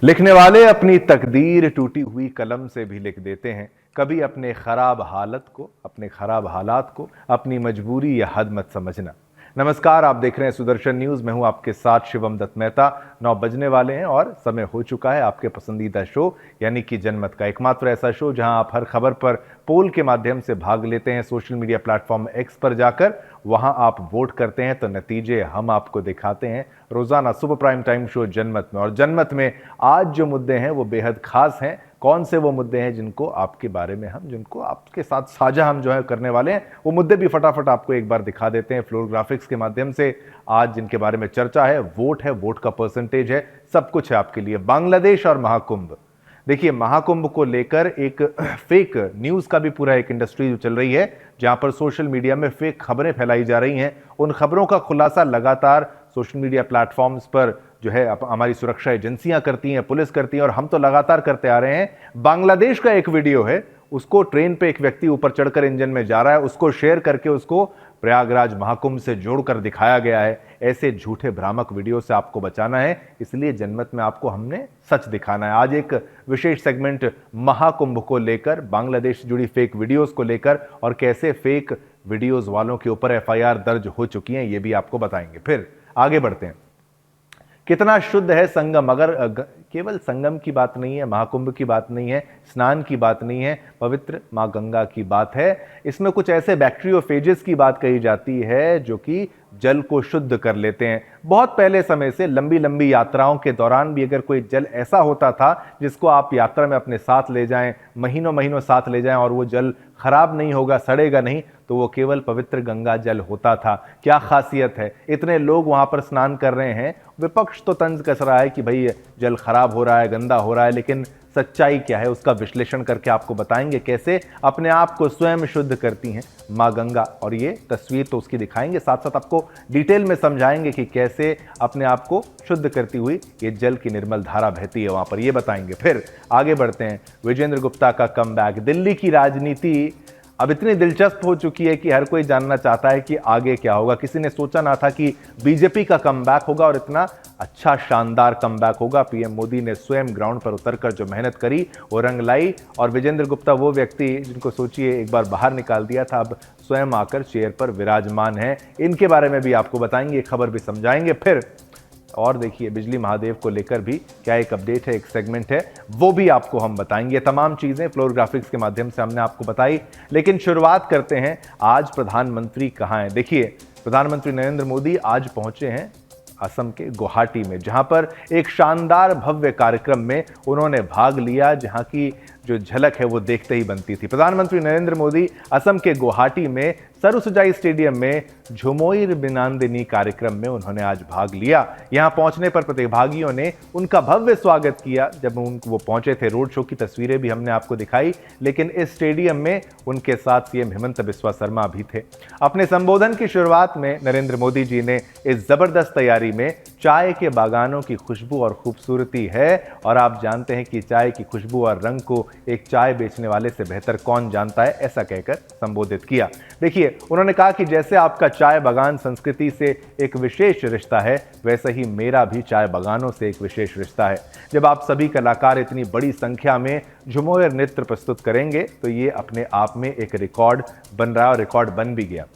लिखने वाले अपनी तकदीर टूटी हुई कलम से भी लिख देते हैं। कभी अपने खराब हालात को अपनी मजबूरी या हद मत समझना। नमस्कार, आप देख रहे हैं सुदर्शन न्यूज। मैं हूं आपके साथ शिवम दत्त मेहता। 9 बजने वाले हैं और समय हो चुका है आपके पसंदीदा शो यानी कि जनमत का, एकमात्र ऐसा शो जहां आप हर खबर पर पोल के माध्यम से भाग लेते हैं। सोशल मीडिया प्लेटफॉर्म एक्स पर जाकर वहां आप वोट करते हैं तो नतीजे हम आपको दिखाते हैं रोजाना सुपर प्राइम टाइम शो जनमत में। और जनमत में आज जो मुद्दे हैं वो बेहद खास हैं। कौन से वो मुद्दे हैं जिनको आपके बारे में जिनको आपके साथ साझा हम जो है करने वाले हैं, वो मुद्दे भी फटाफट आपको एक बार दिखा देते हैं फ्लोर ग्राफिक्स के माध्यम से। आज जिनके बारे में चर्चा है, वोट का परसेंटेज है, सब कुछ है आपके लिए। बांग्लादेश और महाकुंभ। देखिए, महाकुंभ को लेकर एक फेक न्यूज का भी पूरा एक इंडस्ट्री जो चल रही है, जहां पर सोशल मीडिया में फेक खबरें फैलाई जा रही हैं। उन खबरों का खुलासा लगातार सोशल मीडिया प्लेटफॉर्म्स पर जो है हमारी सुरक्षा एजेंसियां करती हैं, पुलिस करती है, और हम तो लगातार करते आ रहे हैं। बांग्लादेश का एक वीडियो है, उसको ट्रेन पे एक व्यक्ति ऊपर चढ़कर इंजन में जा रहा है, उसको शेयर करके उसको प्रयागराज महाकुंभ से जोड़कर दिखाया गया है। ऐसे झूठे भ्रामक वीडियो से आपको बचाना है, इसलिए जनमत में आपको हमने सच दिखाना है। आज एक विशेष सेगमेंट महाकुंभ को लेकर, बांग्लादेश से जुड़ी फेक वीडियोस को लेकर, और कैसे फेक वीडियोस वालों के ऊपर एफआईआर दर्ज हो चुकी है, ये भी आपको बताएंगे। फिर आगे बढ़ते हैं। कितना शुद्ध है संगम? अगर केवल संगम की बात नहीं है, महाकुंभ की बात नहीं है, स्नान की बात नहीं है, पवित्र मां गंगा की बात है। इसमें कुछ ऐसे बैक्टीरियोफेजेस की बात कही जाती है जो कि जल को शुद्ध कर लेते हैं। बहुत पहले समय से लंबी लंबी यात्राओं के दौरान भी अगर कोई जल ऐसा होता था जिसको आप यात्रा में अपने साथ ले जाएं, महीनों महीनों साथ ले जाएं, और वो जल खराब नहीं होगा, सड़ेगा नहीं, तो वो केवल पवित्र गंगा जल होता था। क्या खासियत है, इतने लोग वहां पर स्नान कर रहे हैं, विपक्ष तो तंज कस रहा है कि भाई जल खराब हो रहा है, गंदा हो रहा है, लेकिन सच्चाई क्या है उसका विश्लेषण करके आपको बताएंगे कैसे अपने आप को स्वयं शुद्ध करती हैं मां गंगा। और ये तस्वीर तो उसकी दिखाएंगे, साथ साथ आपको डिटेल में समझाएंगे कि कैसे अपने आप को शुद्ध करती हुई ये जल की निर्मल धारा बहती है वहां पर, ये बताएंगे। फिर आगे बढ़ते हैं। विजेंद्र गुप्ता का कमबैक। दिल्ली की राजनीति अब इतनी दिलचस्प हो चुकी है कि हर कोई जानना चाहता है कि आगे क्या होगा। किसी ने सोचा ना था कि बीजेपी का कमबैक होगा और इतना अच्छा शानदार कमबैक होगा। पीएम मोदी ने स्वयं ग्राउंड पर उतरकर जो मेहनत करी वो रंग लाई, और विजेंद्र गुप्ता वो व्यक्ति जिनको सोचिए एक बार बाहर निकाल दिया था, अब स्वयं आकर चेयर पर विराजमान है। इनके बारे में भी आपको बताएंगे, खबर भी समझाएंगे। फिर और देखिए, बिजली महादेव को लेकर भी क्या एक अपडेट है, एक सेगमेंट है, वो भी आपको हम बताएंगे। तमाम चीजें फ्लोर ग्राफिक्स के माध्यम से हमने आपको बताई, लेकिन शुरुआत करते हैं। आज प्रधानमंत्री कहाँ हैं? देखिए, प्रधानमंत्री नरेंद्र मोदी आज पहुंचे हैं असम के गुवाहाटी में, जहां पर एक शानदार भव्य कार्यक्रम में उन्होंने भाग लिया, जहां की जो झलक है वो देखते ही बनती थी। प्रधानमंत्री नरेंद्र मोदी असम के गुवाहाटी में सरुसजाई स्टेडियम में झुमोइर बिनांदिनी कार्यक्रम में उन्होंने आज भाग लिया। यहां पहुंचने पर प्रतिभागियों ने उनका भव्य स्वागत किया। जब वो पहुंचे थे, रोड शो की तस्वीरें भी हमने आपको दिखाई, लेकिन इस स्टेडियम में उनके साथ सीएम हेमंत बिस्वा शर्मा भी थे। अपने संबोधन की शुरुआत में नरेंद्र मोदी जी ने इस जबरदस्त तैयारी में चाय के बागानों की खुशबू और खूबसूरती है, और आप जानते हैं कि चाय की खुशबू और रंग को एक चाय बेचने वाले से बेहतर कौन जानता है, ऐसा कहकर संबोधित किया। देखिए, उन्होंने कहा कि जैसे आपका चाय बागान संस्कृति से एक विशेष रिश्ता है, वैसे ही मेरा भी चाय बागानों से एक विशेष रिश्ता है। जब आप सभी कलाकार इतनी बड़ी संख्या में झुमोर नृत्य प्रस्तुत करेंगे तो ये अपने आप में एक रिकॉर्ड बन रहा है, और रिकॉर्ड बन भी गया।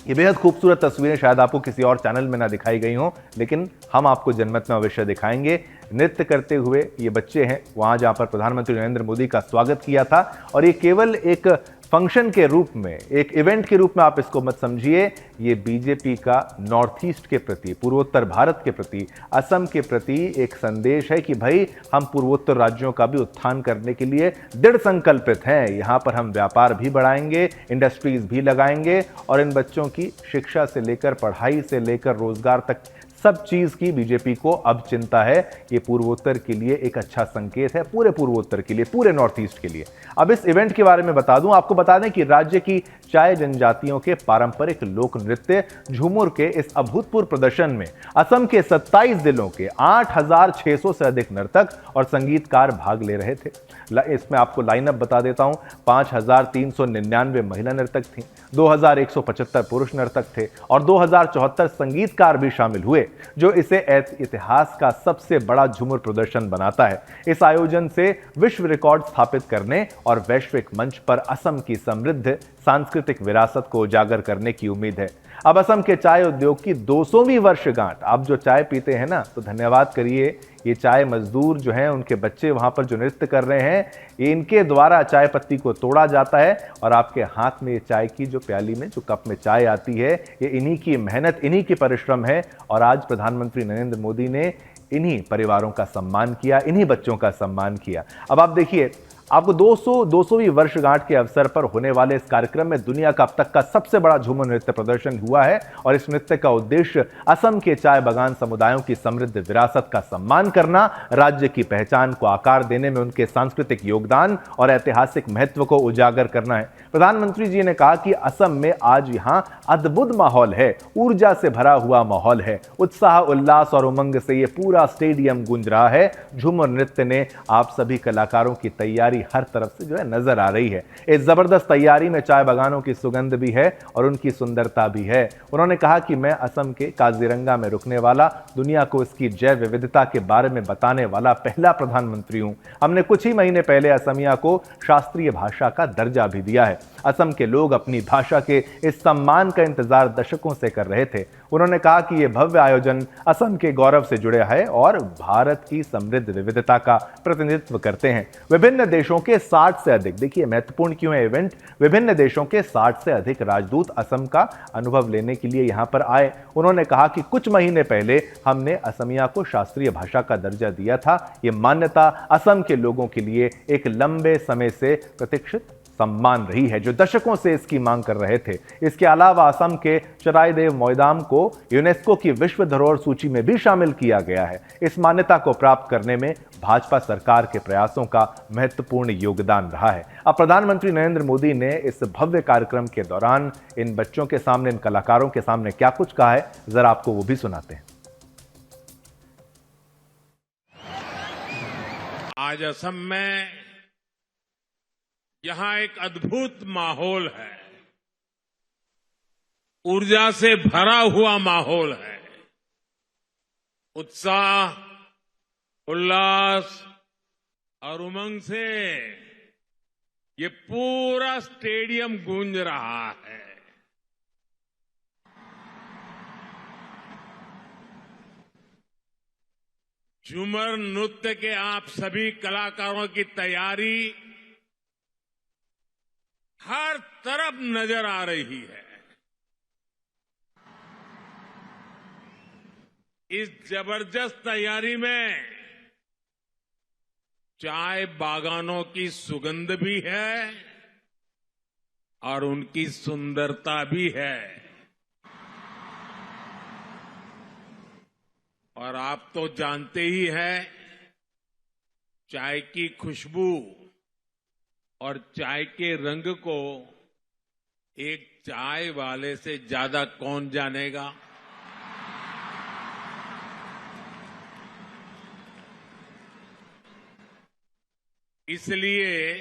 ये बेहद खूबसूरत तस्वीरें शायद आपको किसी और चैनल में ना दिखाई गई हों, लेकिन हम आपको जनमत में अवश्य दिखाएंगे। नृत्य करते हुए ये बच्चे हैं वहां जहां पर प्रधानमंत्री नरेंद्र मोदी का स्वागत किया था, और ये केवल एक फंक्शन के रूप में, एक इवेंट के रूप में आप इसको मत समझिए। ये बीजेपी का नॉर्थ ईस्ट के प्रति, पूर्वोत्तर भारत के प्रति, असम के प्रति एक संदेश है कि भाई हम पूर्वोत्तर राज्यों का भी उत्थान करने के लिए दृढ़ संकल्पित हैं। यहाँ पर हम व्यापार भी बढ़ाएंगे, इंडस्ट्रीज भी लगाएंगे, और इन बच्चों की शिक्षा से लेकर, पढ़ाई से लेकर रोजगार तक सब चीज की बीजेपी को अब चिंता है। ये पूर्वोत्तर के लिए एक अच्छा संकेत है, पूरे पूर्वोत्तर के लिए, पूरे नॉर्थ ईस्ट के लिए। अब इस इवेंट के बारे में बता दूं, आपको बता दें कि राज्य की चाय जनजातियों के पारंपरिक लोक नृत्य झूमुर के इस अभूतपूर्व प्रदर्शन में असम के 27 जिलों के 8,600 से अधिक नर्तक और संगीतकार भाग ले रहे थे। इसमें आपको लाइनअप बता देता हूं। 5,399 महिला नर्तक थीं, 2,175 पुरुष नर्तक थे और 2,074 संगीतकार भी शामिल हुए, जो इसे इतिहास का सबसे बड़ा झूमर प्रदर्शन बनाता है। इस आयोजन से विश्व रिकॉर्ड स्थापित करने और वैश्विक मंच पर असम की समृद्ध सांस्कृतिक विरासत को उजागर करने की उम्मीद है। अब असम के चाय उद्योग की 200वीं वर्षगांठ। आप जो चाय पीते हैं ना, तो धन्यवाद करिए। ये चाय मजदूर जो हैं, उनके बच्चे वहां पर जो नृत्य कर रहे हैं, ये इनके द्वारा चाय पत्ती को तोड़ा जाता है और आपके हाथ में ये चाय की जो प्याली में जो कप में चाय आती है, ये इन्हीं की मेहनत, इन्हीं की परिश्रम है। और आज प्रधानमंत्री नरेंद्र मोदी ने इन्हीं परिवारों का सम्मान किया, इन्हीं बच्चों का सम्मान किया। अब आप देखिए, आपको 200वीं वर्षगांठ के अवसर पर होने वाले इस कार्यक्रम में दुनिया का अब तक का सबसे बड़ा झूमर नृत्य प्रदर्शन हुआ है और इस नृत्य का उद्देश्य असम के चाय बागान समुदायों की समृद्ध विरासत का सम्मान करना, राज्य की पहचान को आकार देने में उनके सांस्कृतिक योगदान और ऐतिहासिक महत्व को उजागर करना है। प्रधानमंत्री जी ने कहा कि असम में आज यहां अद्भुत माहौल है, ऊर्जा से भरा हुआ माहौल है, उत्साह, उल्लास और उमंग से ये पूरा स्टेडियम गूंज रहा है। झूमर नृत्य ने आप सभी कलाकारों की तैयारी हर तरफ से जो है नजर आ रही है। इस जबरदस्त तैयारी में चाय बागानों की सुगंध भी है और उनकी सुंदरता भी है। उन्होंने कहा कि मैं असम के काजीरंगा में रुकने वाला, दुनिया को इसकी जैव विविधता के बारे में बताने वाला पहला प्रधानमंत्री हूं। हमने कुछ ही महीने पहले असमिया को शास्त्रीय भाषा का दर्जा भी दिया है। असम के लोग अपनी भाषा के इस सम्मान का इंतजार दशकों से कर रहे थे। उन्होंने कहा कि यह भव्य आयोजन असम के गौरव से जुड़े है और भारत की समृद्ध विविधता का प्रतिनिधित्व करते हैं। विभिन्न देशों के 60 से अधिक, देखिए महत्वपूर्ण क्यों है इवेंट, विभिन्न देशों के 60 से अधिक राजदूत असम का अनुभव लेने के लिए यहां पर आए। उन्होंने कहा कि कुछ महीने पहले हमने असमिया को शास्त्रीय भाषा का दर्जा दिया था। यह मान्यता असम के लोगों के लिए एक लंबे समय से प्रतीक्षित सम्मान रही है, जो दशकों से इसकी मांग कर रहे थे। इसके अलावा असम के चराइदेव मोइदाम को यूनेस्को की विश्व धरोहर सूची में भी शामिल किया गया है। इस मान्यता को प्राप्त करने में भाजपा सरकार के प्रयासों का महत्वपूर्ण योगदान रहा है। अब प्रधानमंत्री नरेंद्र मोदी ने इस भव्य कार्यक्रम के दौरान इन बच्चों के सामने, इन कलाकारों के सामने क्या कुछ कहा है, जरा आपको वो भी सुनाते हैं। आज असम में यहां एक अद्भुत माहौल है, ऊर्जा से भरा हुआ माहौल है। उत्साह, उल्लास और उमंग से ये पूरा स्टेडियम गूंज रहा है। झूमर नृत्य के आप सभी कलाकारों की तैयारी हर तरफ नजर आ रही है। इस जबरदस्त तैयारी में चाय बागानों की सुगंध भी है और उनकी सुंदरता भी है। और आप तो जानते ही हैं, चाय की खुशबू और चाय के रंग को एक चाय वाले से ज्यादा कौन जानेगा। इसलिए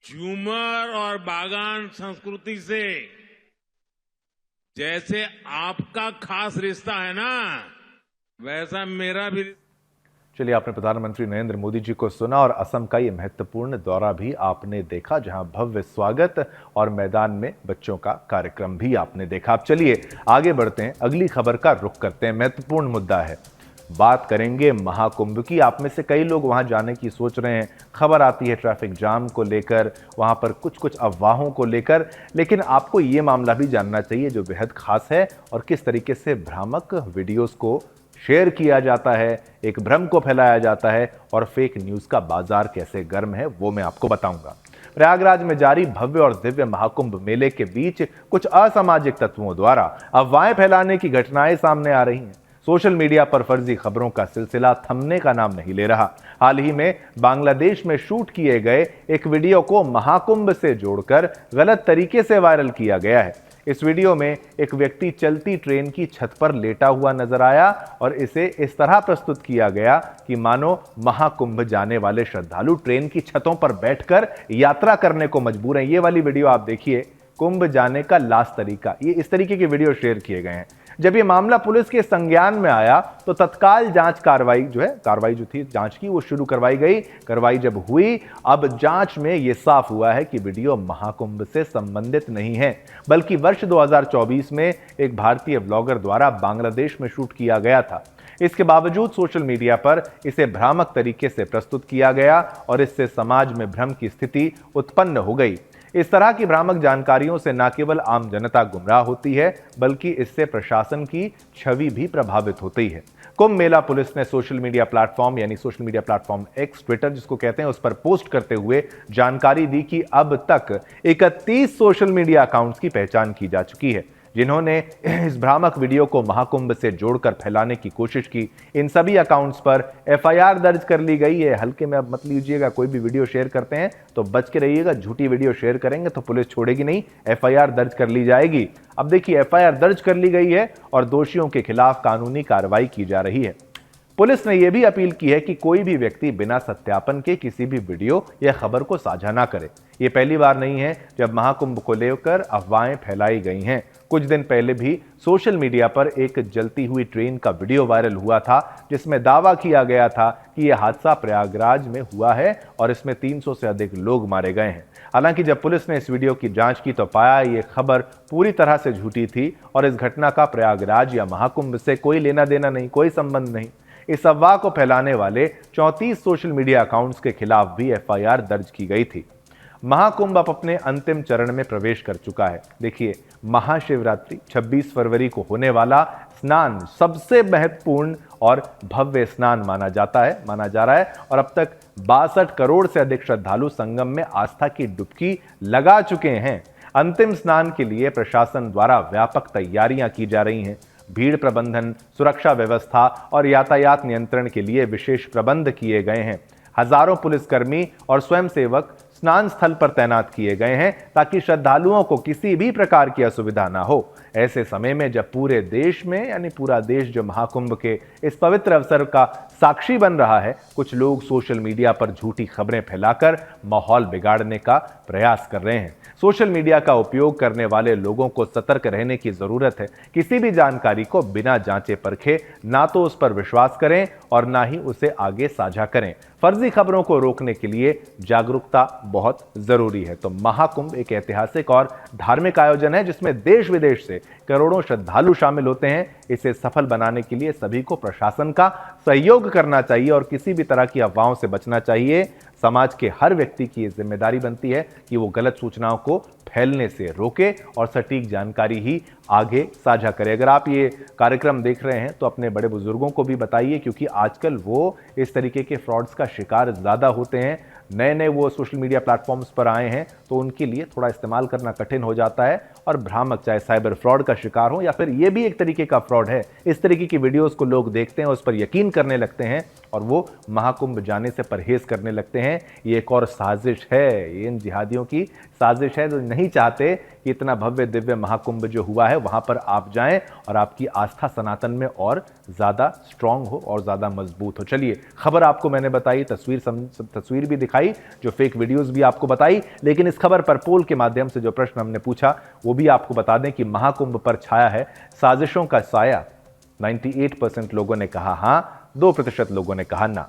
झूमर और बागान संस्कृति से जैसे आपका खास रिश्ता है ना, वैसा मेरा भी। चलिए, आपने प्रधानमंत्री नरेंद्र मोदी जी को सुना और असम का ये महत्वपूर्ण दौरा भी आपने देखा, जहां भव्य स्वागत और मैदान में बच्चों का कार्यक्रम भी आपने देखा। अब चलिए आगे बढ़ते हैं, अगली खबर का रुख करते हैं। महत्वपूर्ण मुद्दा है, बात करेंगे महाकुंभ की। आप में से कई लोग वहां जाने की सोच रहे हैं। खबर आती है ट्रैफिक जाम को लेकर, वहां पर कुछ अफवाहों को लेकर, लेकिन आपको ये मामला भी जानना चाहिए जो बेहद खास है और किस तरीके से भ्रामक वीडियोस को शेयर किया जाता है, एक भ्रम को फैलाया जाता है और फेक न्यूज का बाजार कैसे गर्म है, वो मैं आपको बताऊंगा। प्रयागराज में जारी भव्य और दिव्य महाकुंभ मेले के बीच कुछ असामाजिक तत्वों द्वारा अफवाहें फैलाने की घटनाएं सामने आ रही हैं। सोशल मीडिया पर फर्जी खबरों का सिलसिला थमने का नाम नहीं ले रहा। हाल ही में बांग्लादेश में शूट किए गए एक वीडियो को महाकुंभ से जोड़कर गलत तरीके से वायरल किया गया है। इस वीडियो में एक व्यक्ति चलती ट्रेन की छत पर लेटा हुआ नजर आया और इसे इस तरह प्रस्तुत किया गया कि मानो महाकुंभ जाने वाले श्रद्धालु ट्रेन की छतों पर बैठकर यात्रा करने को मजबूर हैं। ये वाली वीडियो आप देखिए, कुंभ जाने का लास्ट तरीका, ये इस तरीके के वीडियो शेयर किए गए हैं। जब ये मामला पुलिस के संज्ञान में आया तो तत्काल जांच कार्रवाई जो थी जांच की वो शुरू करवाई गई। कार्रवाई जब हुई, अब जांच में ये साफ हुआ है कि वीडियो महाकुंभ से संबंधित नहीं है, बल्कि वर्ष 2024 में एक भारतीय ब्लॉगर द्वारा बांग्लादेश में शूट किया गया था। इसके बावजूद सोशल मीडिया पर इसे भ्रामक तरीके से प्रस्तुत किया गया और इससे समाज में भ्रम की स्थिति उत्पन्न हो गई। इस तरह की भ्रामक जानकारियों से न केवल आम जनता गुमराह होती है, बल्कि इससे प्रशासन की छवि भी प्रभावित होती है। कुंभ मेला पुलिस ने social media platform x, Twitter जिसको कहते हैं, उस पर पोस्ट करते हुए जानकारी दी कि अब तक 31 सोशल मीडिया अकाउंट्स की पहचान की जा चुकी है जिन्होंने इस भ्रामक वीडियो को महाकुंभ से जोड़कर फैलाने की कोशिश की। इन सभी अकाउंट्स पर एफआईआर दर्ज कर ली गई है। हल्के में अब मत लीजिएगा, कोई भी वीडियो शेयर करते हैं तो बच के रहिएगा। झूठी वीडियो शेयर करेंगे तो पुलिस छोड़ेगी नहीं, एफआईआर दर्ज कर ली जाएगी। अब देखिए, एफआईआर दर्ज कर ली गई है और दोषियों के खिलाफ कानूनी कार्रवाई की जा रही है। पुलिस ने यह भी अपील की है कि कोई भी व्यक्ति बिना सत्यापन के किसी भी वीडियो या खबर को साझा ना करे। यह पहली बार नहीं है जब महाकुंभ को लेकर अफवाहें फैलाई गई हैं। कुछ दिन पहले भी सोशल मीडिया पर एक जलती हुई ट्रेन का वीडियो वायरल हुआ था जिसमें दावा किया गया था कि यह हादसा प्रयागराज में हुआ है और इसमें 300 से अधिक लोग मारे गए हैं। हालांकि जब पुलिस ने इस वीडियो की जांच की तो पाया ये खबर पूरी तरह से झूठी थी और इस घटना का प्रयागराज या महाकुंभ से कोई लेना देना नहीं, कोई संबंध नहीं। इस अफवाह को फैलाने वाले 34 सोशल मीडिया अकाउंट्स के खिलाफ भी एफआईआर दर्ज की गई थी। महाकुंभ अब अपने अंतिम चरण में प्रवेश कर चुका है। देखिए, महाशिवरात्रि 26 फरवरी को होने वाला स्नान सबसे महत्वपूर्ण और भव्य स्नान माना जा रहा है और अब तक 62 करोड़ से अधिक श्रद्धालु संगम में आस्था की डुबकी लगा चुके हैं। अंतिम स्नान के लिए प्रशासन द्वारा व्यापक तैयारियां की जा रही हैं। भीड़ प्रबंधन, सुरक्षा व्यवस्था और यातायात नियंत्रण के लिए विशेष प्रबंध किए गए हैं। हजारों पुलिसकर्मी और स्वयंसेवक स्नान स्थल पर तैनात किए गए हैं ताकि श्रद्धालुओं को किसी भी प्रकार की असुविधा ना हो। ऐसे समय में जब पूरे देश में यानी पूरा देश जो महाकुंभ के इस पवित्र अवसर का साक्षी बन रहा है, कुछ लोग सोशल मीडिया पर झूठी खबरें फैलाकर माहौल बिगाड़ने का प्रयास कर रहे हैं। सोशल मीडिया का उपयोग करने वाले लोगों को सतर्क रहने की जरूरत है। किसी भी जानकारी को बिना जांचे परखे ना तो उस पर विश्वास करें और ना ही उसे आगे साझा करें। फर्जी खबरों को रोकने के लिए जागरूकता बहुत जरूरी है। तो महाकुंभ एक ऐतिहासिक और धार्मिक आयोजन है जिसमें देश विदेश से करोड़ों श्रद्धालु शामिल होते हैं। इसे सफल बनाने के लिए सभी को प्रशासन का सहयोग करना चाहिए और किसी भी तरह की अफवाहों से बचना चाहिए। समाज के हर व्यक्ति की ये जिम्मेदारी बनती है कि वो गलत सूचनाओं को फैलने से रोके और सटीक जानकारी ही आगे साझा करे। अगर आप ये कार्यक्रम देख रहे हैं तो अपने बड़े बुजुर्गों को भी बताइए, क्योंकि आजकल वो इस तरीके के फ्रॉड्स का शिकार ज़्यादा होते हैं। नए वो सोशल मीडिया प्लेटफॉर्म्स पर आए हैं तो उनके लिए थोड़ा इस्तेमाल करना कठिन हो जाता है और भ्रामक, चाहे साइबर फ्रॉड का शिकार हो या फिर ये भी एक तरीके का फ्रॉड है। इस तरीके की वीडियोस को लोग देखते हैं, उस पर यकीन करने लगते हैं और वो महाकुंभ जाने से परहेज करने लगते हैं। ये एक और साजिश है, ये इन जिहादियों की साजिश है जो नहीं चाहते कि इतना भव्य दिव्य महाकुंभ जो हुआ है वहां पर आप जाएं और आपकी आस्था सनातन में और ज्यादा स्ट्रांग हो और ज्यादा मजबूत हो। चलिए, खबर आपको मैंने बताई, तस्वीर भी दिखाई, जो फेक वीडियोस भी आपको बताई, लेकिन इस खबर पर पोल के माध्यम से जो प्रश्न हमने पूछा वो भी आपको बता दें कि महाकुंभ पर छाया है साजिशों का साया। 98% लोगों ने कहा हां, 2% लोगों ने कहा ना।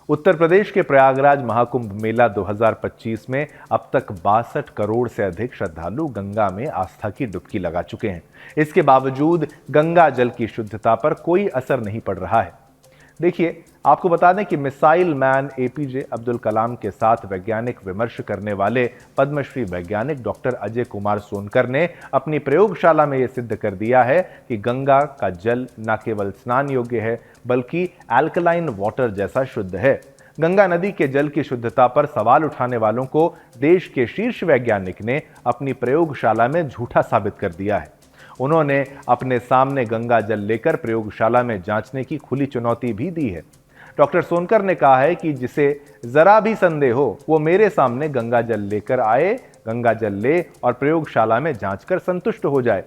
उत्तर प्रदेश के प्रयागराज महाकुंभ मेला 2025 में अब तक 62 करोड़ से अधिक श्रद्धालु गंगा में आस्था की डुबकी लगा चुके हैं। इसके बावजूद गंगा जल की शुद्धता पर कोई असर नहीं पड़ रहा है। देखिए, आपको बता दें कि missile man APJ Abdul Kalam के साथ वैज्ञानिक विमर्श करने वाले पद्मश्री वैज्ञानिक डॉक्टर अजय कुमार सोनकर ने अपनी प्रयोगशाला में यह सिद्ध कर दिया है कि गंगा का जल न केवल स्नान योग्य है बल्कि अल्कलाइन वाटर जैसा शुद्ध है। गंगा नदी के जल की शुद्धता पर सवाल उठाने वालों को देश के शीर्ष वैज्ञानिक ने अपनी प्रयोगशाला में झूठा साबित कर दिया है। उन्होंने अपने सामने गंगा जल लेकर प्रयोगशाला में जांचने की खुली चुनौती भी दी है। डॉक्टर सोनकर ने कहा है कि जिसे जरा भी संदेह हो वो मेरे सामने गंगा जल लेकर आए, गंगा जल ले और प्रयोगशाला में जांच कर संतुष्ट हो जाए।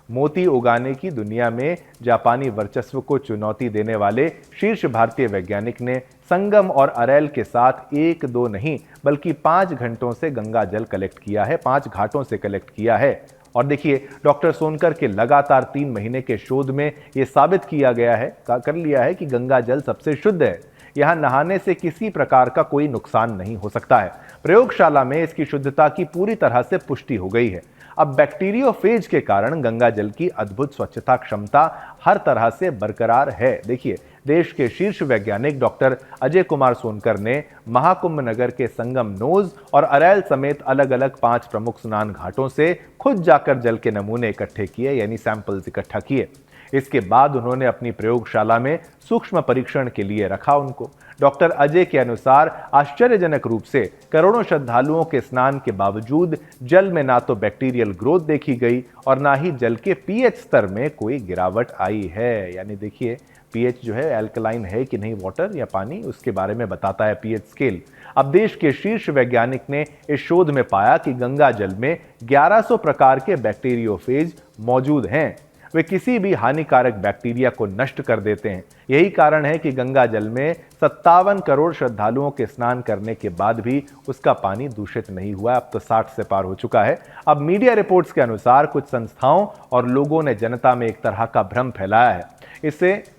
मोती उगाने की दुनिया में जापानी वर्चस्व को चुनौती देने वाले शीर्ष भारतीय वैज्ञानिक ने संगम और अरैल के साथ 1-2 नहीं बल्कि 5 घंटों से गंगा जल कलेक्ट किया है, 5 घाटों से कलेक्ट किया है। और देखिए, डॉक्टर सोनकर के लगातार 3 महीने के शोध में यह साबित किया गया है, कर लिया है कि गंगा जल सबसे शुद्ध है। यहां नहाने से किसी प्रकार का कोई नुकसान नहीं हो सकता है। प्रयोगशाला में इसकी शुद्धता की पूरी तरह से पुष्टि हो गई है। अब बैक्टीरियोफेज के कारण गंगा जल की अद्भुत स्वच्छता क्षमता हर तरह से बरकरार है। देखिए, देश के शीर्ष वैज्ञानिक डॉक्टर अजय कुमार सोनकर ने महाकुंभ नगर के संगम नोज और अरैल समेत अलग अलग 5 प्रमुख स्नान घाटों से खुद जाकर जल के नमूने इकट्ठे किए, यानी सैंपल्स इकट्ठा किए। इसके बाद उन्होंने अपनी प्रयोगशाला में सूक्ष्म परीक्षण के लिए रखा उनको। डॉक्टर अजय के अनुसार आश्चर्यजनक रूप से करोड़ों श्रद्धालुओं के स्नान के बावजूद जल में ना तो बैक्टीरियल ग्रोथ देखी गई और ना ही जल के पीएच स्तर में कोई गिरावट आई है। यानी देखिए, पीएच जो है एल्कलाइन है कि नहीं वाटर या पानी, उसके बारे में बताता है पीएच स्केल। अब देश के शीर्ष वैज्ञानिक ने इस शोध में पाया कि गंगा जल में 1100 प्रकार के बैक्टीरियोफेज मौजूद हैं। वे किसी भी हानिकारक बैक्टीरिया को नष्ट कर देते हैं। यही कारण है कि गंगा जल में 57 करोड़ श्रद्धालुओं के स्नान करने के बाद भी उसका पानी दूषित नहीं हुआ। अब तो 60 से पार हो चुका है। अब मीडिया रिपोर्ट्स के अनुसार कुछ संस्थाओं और लोगों ने जनता में एक तरह का भ्रम फैलाया है।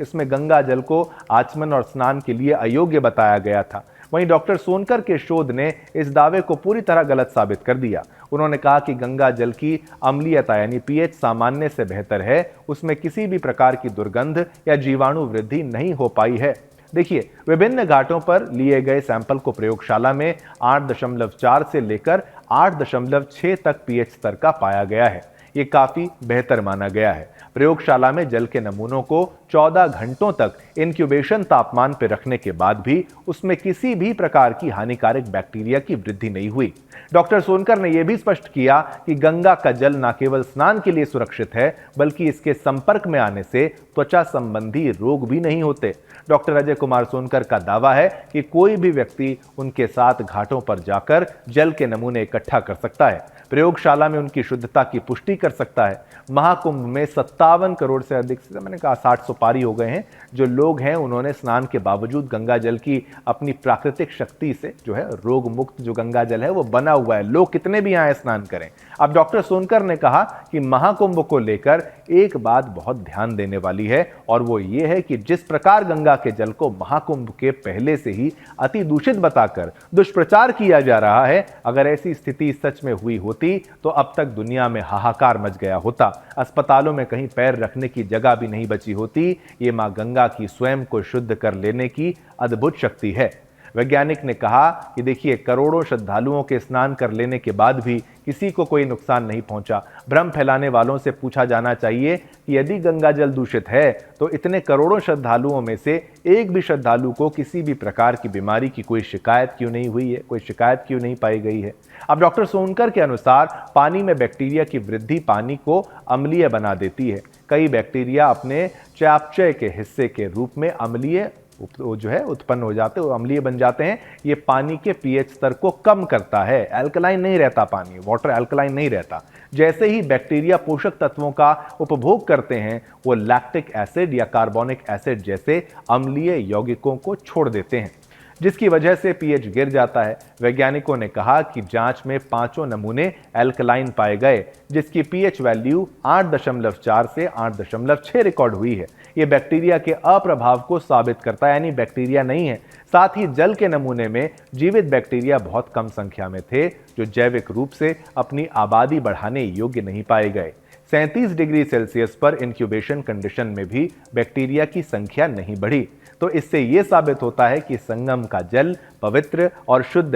इसमें गंगा जल को आचमन और स्नान के लिए अयोग्य बताया गया था। वहीं डॉक्टर सोनकर के शोध ने इस दावे को पूरी तरह गलत साबित कर दिया। उन्होंने कहा कि गंगा जल की अम्लीयता यानी पीएच सामान्य से बेहतर है, उसमें किसी भी प्रकार की दुर्गंध या जीवाणु वृद्धि नहीं हो पाई है। देखिए, विभिन्न घाटों पर लिए गए सैंपल को प्रयोगशाला में 8.4 से लेकर 8.6 तक पीएच स्तर का पाया गया है। ये काफी बेहतर माना गया है। प्रयोगशाला में जल के नमूनों को 14 घंटों तक इंक्यूबेशन तापमान पर रखने के बाद भी उसमें किसी भी प्रकार की हानिकारक बैक्टीरिया की वृद्धि नहीं हुई। डॉक्टर सोनकर ने यह भी स्पष्ट किया कि गंगा का जल न केवल स्नान के लिए सुरक्षित है, बल्कि इसके संपर्क में आने से त्वचा संबंधी रोग भी नहीं होते। डॉक्टर अजय कुमार सोनकर का दावा है कि कोई भी व्यक्ति उनके साथ घाटों पर जाकर जल के नमूने इकट्ठा कर सकता है, प्रयोगशाला में उनकी शुद्धता की पुष्टि कर सकता है। महाकुंभ में 57 करोड़ से अधिक, मैंने कहा 60 पारी हो गए हैं, जो लोग हैं उन्होंने स्नान के बावजूद गंगा जल की अपनी प्राकृतिक शक्ति से जो है रोग मुक्त जो गंगा जल है वो बना हुआ है। लोग कितने भी आए स्नान करें। अब डॉक्टर सोनकर ने कहा कि महाकुंभ को लेकर एक बात बहुत ध्यान देने वाली है, और वो ये है कि जिस प्रकार गंगा के जल को महाकुंभ के पहले से ही अति दूषित बताकर दुष्प्रचार किया जा रहा है, अगर ऐसी स्थिति सच में हुई होती तो अब तक दुनिया में हाहाकार मच गया होता। अस्पतालों में कहीं पैर रखने की जगह भी नहीं बची होती। ये मां गंगा की स्वयं को शुद्ध कर लेने की अद्भुत शक्ति है। वैज्ञानिक ने कहा कि देखिए, करोड़ों श्रद्धालुओं के स्नान कर लेने के बाद भी किसी को कोई नुकसान नहीं पहुंचा। भ्रम फैलाने वालों से पूछा जाना चाहिए कि यदि गंगा जल दूषित है तो इतने करोड़ों श्रद्धालुओं में से एक भी श्रद्धालु को किसी भी प्रकार की बीमारी की कोई शिकायत क्यों नहीं हुई है, कोई शिकायत क्यों नहीं पाई गई है। अब डॉक्टर सोनकर के अनुसार पानी में बैक्टीरिया की वृद्धि पानी को अम्लीय बना देती है। कई बैक्टीरिया अपने चयापचय के हिस्से के रूप में अम्लीय जो है उत्पन्न हो जाते हैं, अम्लीय बन जाते हैं। ये पानी के पीएच स्तर को कम करता है। एल्कलाइन नहीं रहता पानी, वाटर एल्कलाइन नहीं रहता। जैसे ही बैक्टीरिया पोषक तत्वों का उपभोग करते हैं, वो लैक्टिक एसिड या कार्बोनिक एसिड जैसे अम्लीय यौगिकों को छोड़ देते हैं, जिसकी वजह से पीएच गिर जाता है। वैज्ञानिकों ने कहा कि जांच में 5 नमूने एल्कलाइन पाए गए, जिसकी पीएच वैल्यू 8.4 से 8.6 रिकॉर्ड हुई है। यह बैक्टीरिया के अप्रभाव को साबित करता है, यानी बैक्टीरिया नहीं है। साथ ही जल के नमूने में जीवित बैक्टीरिया बहुत कम संख्या में थे, जो जैविक रूप से अपनी आबादी बढ़ाने योग्य नहीं पाए गए। 37 डिग्री सेल्सियस पर इंक्यूबेशन कंडीशन में भी बैक्टीरिया की संख्या नहीं बढ़ी। तो इससे यह साबित होता है कि संगम का जल पवित्र और शुद्ध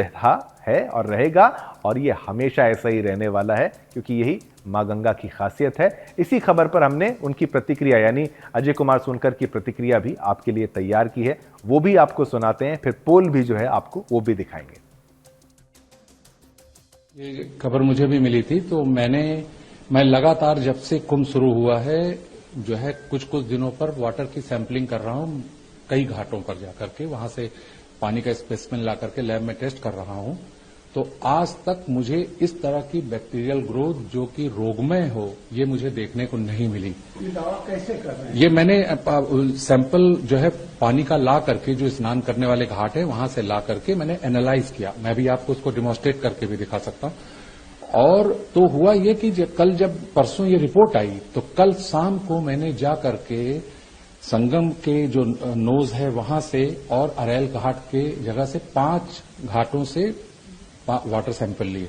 है और रहेगा, और यह हमेशा ऐसा ही रहने वाला है, क्योंकि यही मां गंगा की खासियत है। इसी खबर पर हमने उनकी प्रतिक्रिया यानी अजय कुमार सोनकर की प्रतिक्रिया भी आपके लिए तैयार की है, वो भी आपको सुनाते हैं, फिर पोल भी जो है आपको वो भी दिखाएंगे। ये खबर मुझे भी मिली थी, तो मैंने मैं लगातार जब से कुंभ शुरू हुआ है जो है कुछ दिनों पर वाटर की सैंपलिंग कर रहा हूं, कई घाटों पर जाकर के वहां से पानी का स्पेसिमेन ला करके लैब में टेस्ट कर रहा हूं। तो आज तक मुझे इस तरह की बैक्टीरियल ग्रोथ जो कि रोगमय हो ये मुझे देखने को नहीं मिली। ये दावा कैसे कर रहे हैं? ये मैंने सैंपल जो है पानी का ला करके जो स्नान करने वाले घाट है वहां से ला करके मैंने एनालाइज किया। मैं भी आपको उसको डिमॉन्स्ट्रेट करके भी दिखा सकता हूं। और तो हुआ ये कि कल जब परसों ये रिपोर्ट आई तो कल शाम को मैंने जा करके संगम के जो नोज है वहां से और अरैल घाट के जगह से 5 घाटों से वाटर सैंपल लिए।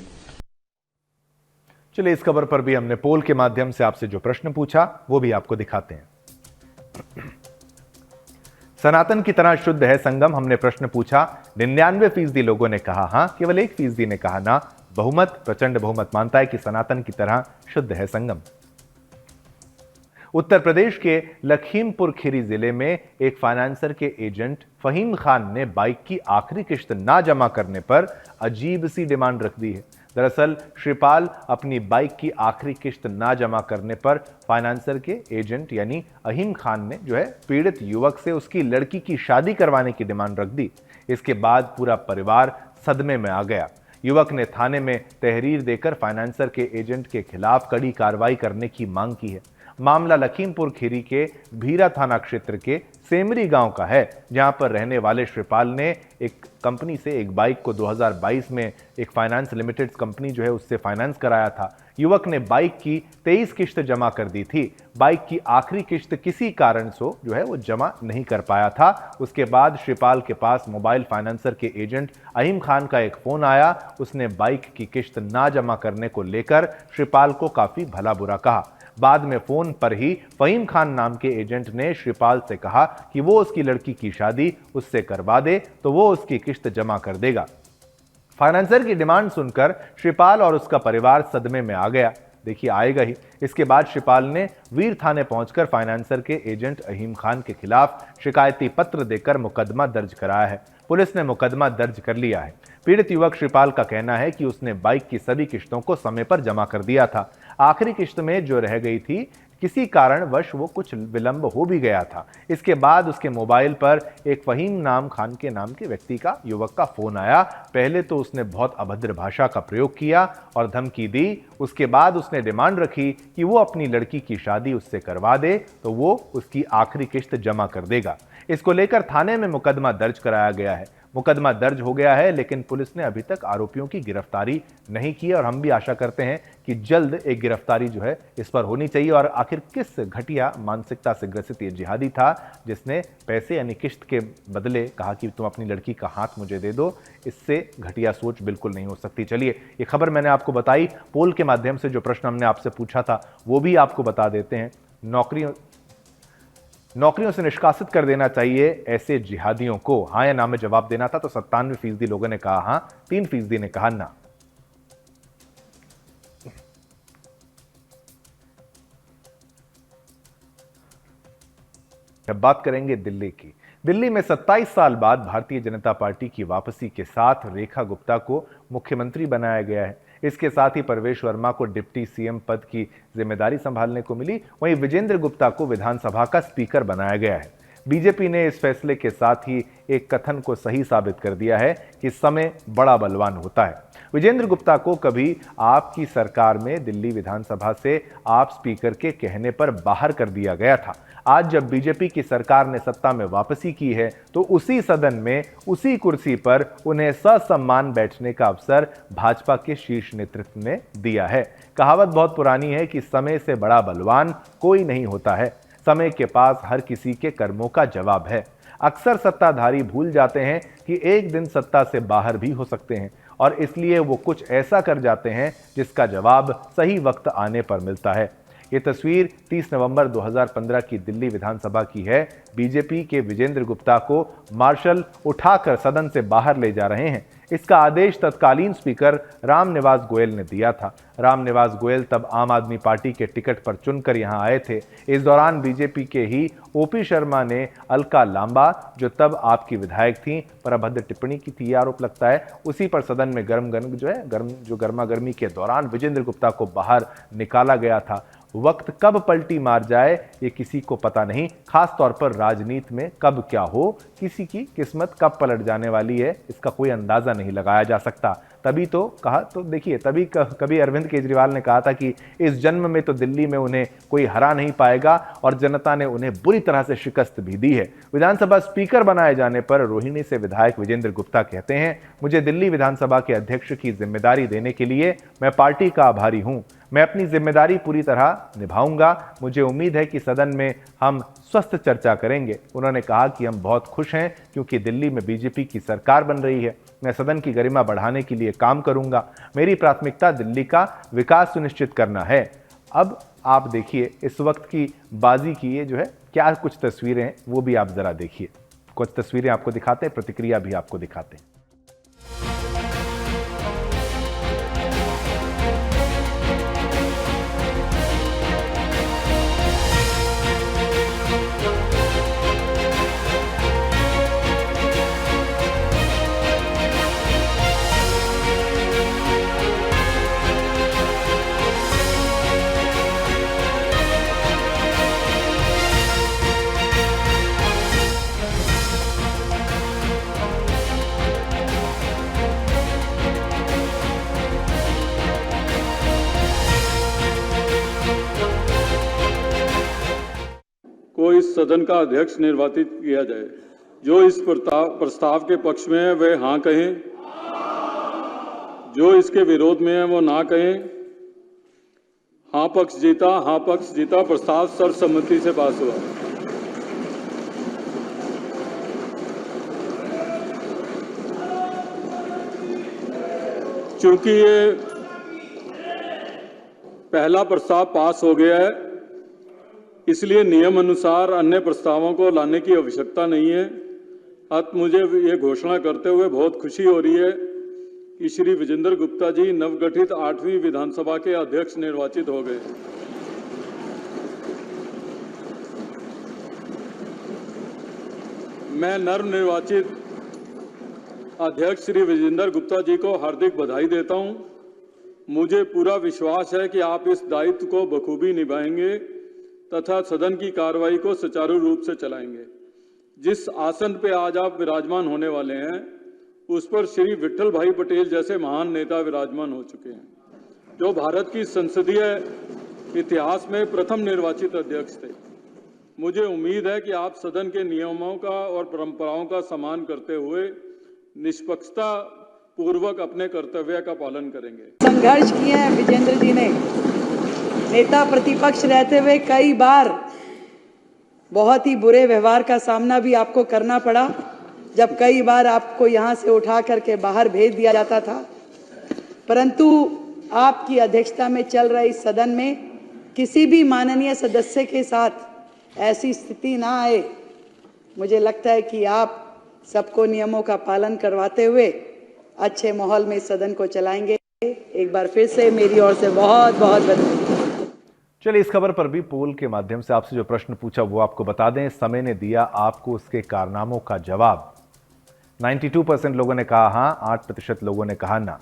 चलिए, इस खबर पर भी हमने पोल के माध्यम से आपसे जो प्रश्न पूछा वो भी आपको दिखाते हैं। सनातन की तरह शुद्ध है संगम, हमने प्रश्न पूछा। 99% लोगों ने कहा हां, केवल 1% ने कहा ना। बहुमत, प्रचंड बहुमत मानता है कि सनातन की तरह शुद्ध है संगम। उत्तर प्रदेश के लखीमपुर खीरी जिले में एक फाइनेंसर के एजेंट फहीम खान ने बाइक की आखिरी किश्त ना जमा करने पर अजीब सी डिमांड रख दी है। दरअसल श्रीपाल अपनी बाइक की आखिरी किश्त ना जमा करने पर फाइनेंसर के एजेंट यानी अहीम खान ने जो है पीड़ित युवक से उसकी लड़की की शादी करवाने की डिमांड रख दी। इसके बाद पूरा परिवार सदमे में आ गया। युवक ने थाने में तहरीर देकर फाइनेंसर के एजेंट के खिलाफ कड़ी कार्रवाई करने की मांग की है। मामला लखीमपुर खीरी के भीरा थाना क्षेत्र के सेमरी गांव का है, जहां पर रहने वाले श्रीपाल ने एक कंपनी से एक बाइक को 2022 में एक फाइनेंस लिमिटेड कंपनी जो है उससे फाइनेंस कराया था। युवक ने बाइक की 23 किश्त जमा कर दी थी। बाइक की आखिरी किश्त किसी कारण से जो है वो जमा नहीं कर पाया था। उसके बाद श्रीपाल के पास मोबाइल फाइनेंसर के एजेंट अहीम खान का एक फोन आया। उसने बाइक की किश्त ना जमा करने को लेकर श्रीपाल को काफी भला बुरा कहा। बाद में फोन पर ही फहीम खान नाम के एजेंट ने श्रीपाल से कहा कि वो उसकी लड़की की शादी उससे करवा दे तो वो उसकी किश्त जमा कर देगा। फाइनेंसर की डिमांड सुनकर श्रीपाल और उसका परिवार सदमे में आ गया। देखिए, आएगा ही। इसके बाद श्रीपाल ने वीर थाने पहुंचकर फाइनेंसर के एजेंट अहीम खान के खिलाफ शिकायती पत्र देकर मुकदमा दर्ज कराया है। पुलिस ने मुकदमा दर्ज कर लिया है। पीड़ित युवक श्रीपाल का कहना है कि उसने बाइक की सभी किश्तों को समय पर जमा कर दिया था। आखिरी किश्त में जो रह गई थी किसी कारणवश वो कुछ विलंब हो भी गया था। इसके बाद उसके मोबाइल पर एक फहीम खान के नाम के व्यक्ति का युवक का फोन आया। पहले तो उसने बहुत अभद्र भाषा का प्रयोग किया और धमकी दी। उसके बाद उसने डिमांड रखी कि वो अपनी लड़की की शादी उससे करवा दे तो वो उसकी आखिरी किश्त जमा कर देगा। इसको लेकर थाने में मुकदमा दर्ज कराया गया है। मुकदमा दर्ज हो गया है, लेकिन पुलिस ने अभी तक आरोपियों की गिरफ्तारी नहीं की और हम भी आशा करते हैं कि जल्द एक गिरफ्तारी जो है इस पर होनी चाहिए। और आखिर किस घटिया मानसिकता से ग्रसित ये जिहादी था जिसने पैसे यानी किश्त के बदले कहा कि तुम अपनी लड़की का हाथ मुझे दे दो। इससे घटिया सोच बिल्कुल नहीं हो सकती। चलिए, ये खबर मैंने आपको बताई। पोल के माध्यम से जो प्रश्न हमने आपसे पूछा था वो भी आपको बता देते हैं। नौकरियों से निष्कासित कर देना चाहिए ऐसे जिहादियों को, हां या ना में जवाब देना था। तो 97% लोगों ने कहा हां, 3% ने कहा ना। अब बात करेंगे दिल्ली की। दिल्ली में 27 साल बाद भारतीय जनता पार्टी की वापसी के साथ रेखा गुप्ता को मुख्यमंत्री बनाया गया है। इसके साथ ही परवेश वर्मा को डिप्टी सीएम पद की जिम्मेदारी संभालने को मिली। वहीं विजेंद्र गुप्ता को विधानसभा का स्पीकर बनाया गया है। बीजेपी ने इस फैसले के साथ ही एक कथन को सही साबित कर दिया है कि समय बड़ा बलवान होता है। विजेंद्र गुप्ता को कभी आपकी सरकार में दिल्ली विधानसभा से आप स्पीकर के कहने पर बाहर कर दिया गया था। आज जब बीजेपी की सरकार ने सत्ता में वापसी की है तो उसी सदन में उसी कुर्सी पर उन्हें ससम्मान बैठने का अवसर भाजपा के शीर्ष नेतृत्व ने दिया है। कहावत बहुत पुरानी है कि समय से बड़ा बलवान कोई नहीं होता है। समय के पास हर किसी के कर्मों का जवाब है। अक्सर सत्ताधारी भूल जाते हैं कि एक दिन सत्ता से बाहर भी हो सकते हैं और इसलिए वो कुछ ऐसा कर जाते हैं जिसका जवाब सही वक्त आने पर मिलता है। ये तस्वीर 30 नवंबर 2015 की दिल्ली विधानसभा की है। बीजेपी के विजेंद्र गुप्ता को मार्शल उठाकर सदन से बाहर ले जा रहे हैं। इसका आदेश तत्कालीन स्पीकर रामनिवास गोयल ने दिया था। रामनिवास गोयल तब आम आदमी पार्टी के टिकट पर चुनकर यहां आए थे। इस दौरान बीजेपी के ही ओपी शर्मा ने अलका लांबा, जो तब आपकी विधायक थी, पर अभद्र टिप्पणी की थी, आरोप लगता है। उसी पर सदन में गर्मा गर्मी के दौरान विजेंद्र गुप्ता को बाहर निकाला गया था। वक्त कब पलटी मार जाए ये किसी को पता नहीं, खास तौर पर राजनीति में कब क्या हो, किसी की किस्मत कब पलट जाने वाली है, इसका कोई अंदाजा नहीं लगाया जा सकता। तभी तो कहा, तो देखिए, तभी कभी अरविंद केजरीवाल ने कहा था कि इस जन्म में तो दिल्ली में उन्हें कोई हरा नहीं पाएगा, और जनता ने उन्हें बुरी तरह से शिकस्त भी दी है। विधानसभा स्पीकर बनाए जाने पर रोहिणी से विधायक विजेंद्र गुप्ता कहते हैं, मुझे दिल्ली विधानसभा के अध्यक्ष की जिम्मेदारी देने के लिए मैं पार्टी का आभारी हूं। मैं अपनी जिम्मेदारी पूरी तरह निभाऊंगा। मुझे उम्मीद है कि सदन में हम स्वस्थ चर्चा करेंगे। उन्होंने कहा कि हम बहुत खुश हैं क्योंकि दिल्ली में बीजेपी की सरकार बन रही है। मैं सदन की गरिमा बढ़ाने के लिए काम करूंगा। मेरी प्राथमिकता दिल्ली का विकास सुनिश्चित करना है। अब आप देखिए इस वक्त की बाजी की ये जो है क्या कुछ तस्वीरें हैं, वो भी आप जरा देखिए। कुछ तस्वीरें आपको दिखाते हैं, प्रतिक्रिया भी आपको दिखाते हैं। को इस सदन का अध्यक्ष निर्वाचित किया जाए। जो इस प्रस्ताव के पक्ष में है वे हाँ कहें, जो इसके विरोध में है वो ना कहें। हाँ पक्ष जीता। प्रस्ताव सर्वसम्मति से पास हुआ। चूंकि ये पहला प्रस्ताव पास हो गया है, इसलिए नियम अनुसार अन्य प्रस्तावों को लाने की आवश्यकता नहीं है। अतः मुझे ये घोषणा करते हुए बहुत खुशी हो रही है कि श्री विजेंद्र गुप्ता जी नवगठित 8वीं विधानसभा के अध्यक्ष निर्वाचित हो गए। मैं नवनिर्वाचित अध्यक्ष श्री विजेंद्र गुप्ता जी को हार्दिक बधाई देता हूं। मुझे पूरा विश्वास है कि आप इस दायित्व को बखूबी निभाएंगे तथा सदन की कार्रवाई को सुचारू रूप से चलाएंगे। जिस आसन पे आज आप विराजमान होने वाले हैं उस पर श्री विट्ठल भाई पटेल जैसे महान नेता विराजमान हो चुके हैं, जो भारत की संसदीय इतिहास में प्रथम निर्वाचित अध्यक्ष थे। मुझे उम्मीद है कि आप सदन के नियमों का और परंपराओं का सम्मान करते हुए निष्पक्षता पूर्वक अपने कर्तव्य का पालन करेंगे। संघर्ष किए हैं विजेंद्र जी ने। नेता प्रतिपक्ष रहते हुए कई बार बहुत ही बुरे व्यवहार का सामना भी आपको करना पड़ा, जब कई बार आपको यहां से उठा करके बाहर भेज दिया जाता था। परंतु आपकी अध्यक्षता में चल रहे इस सदन में किसी भी माननीय सदस्य के साथ ऐसी स्थिति ना आए। मुझे लगता है कि आप सबको नियमों का पालन करवाते हुए अच्छे माहौल में सदन को चलाएंगे। एक बार फिर से मेरी ओर से बहुत बहुत बधाई। चलिए, इस खबर पर भी पोल के माध्यम से आपसे जो प्रश्न पूछा वो आपको बता दें। समय ने दिया आपको उसके कारनामों का जवाब। 92% लोगों ने कहा हां, 8% लोगों ने कहा ना।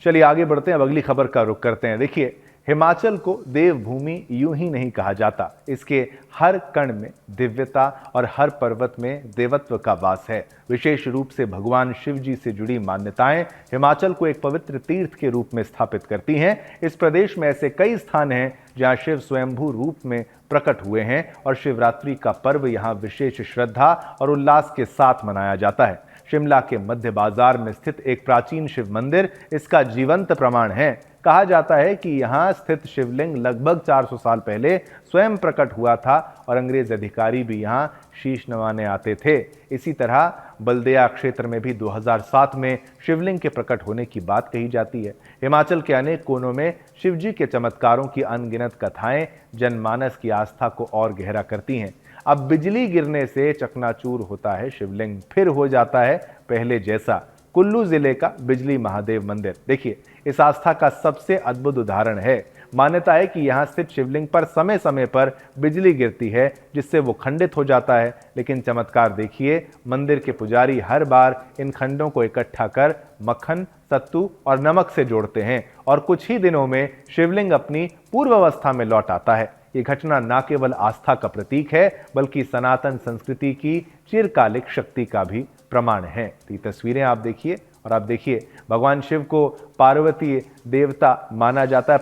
चलिए आगे बढ़ते हैं, अब अगली खबर का रुख करते हैं। देखिए, हिमाचल को देवभूमि यूं ही नहीं कहा जाता। इसके हर कण में दिव्यता और हर पर्वत में देवत्व का वास है। विशेष रूप से भगवान शिव जी से जुड़ी मान्यताएं हिमाचल को एक पवित्र तीर्थ के रूप में स्थापित करती हैं। इस प्रदेश में ऐसे कई स्थान हैं जहां शिव स्वयंभू रूप में प्रकट हुए हैं और शिवरात्रि का पर्व यहां विशेष श्रद्धा और उल्लास के साथ मनाया जाता है। शिमला के मध्य बाजार में स्थित एक प्राचीन शिव मंदिर इसका जीवंत प्रमाण है। कहा जाता है कि यहाँ स्थित शिवलिंग लगभग 400 साल पहले स्वयं प्रकट हुआ था और अंग्रेज अधिकारी भी यहाँ शीश नवाने आते थे। इसी तरह बल्दिया क्षेत्र में भी 2007 में शिवलिंग के प्रकट होने की बात कही जाती है। हिमाचल के अनेक कोनों में शिवजी के चमत्कारों की अनगिनत कथाएं जनमानस की आस्था को और गहरा करती हैं। अब बिजली गिरने से चकनाचूर होता है शिवलिंग, फिर हो जाता है पहले जैसा। कुल्लू जिले का बिजली महादेव मंदिर देखिए, इस आस्था का सबसे अद्भुत उदाहरण है। मान्यता है कि यहाँ स्थित शिवलिंग पर समय समय पर बिजली गिरती है जिससे वो खंडित हो जाता है, लेकिन चमत्कार देखिए, मंदिर के पुजारी हर बार इन खंडों को इकट्ठा कर मक्खन, सत्तू और नमक से जोड़ते हैं और कुछ ही दिनों में शिवलिंग अपनी पूर्व अवस्था में लौट आता है। ये घटना न केवल आस्था का प्रतीक है बल्कि सनातन संस्कृति की चिरकालिक शक्ति का भी प्रमाण है। तो ये तस्वीरें आप देखिए और आप देखिए, भगवान शिव को पर्वतीय देवता माना जाता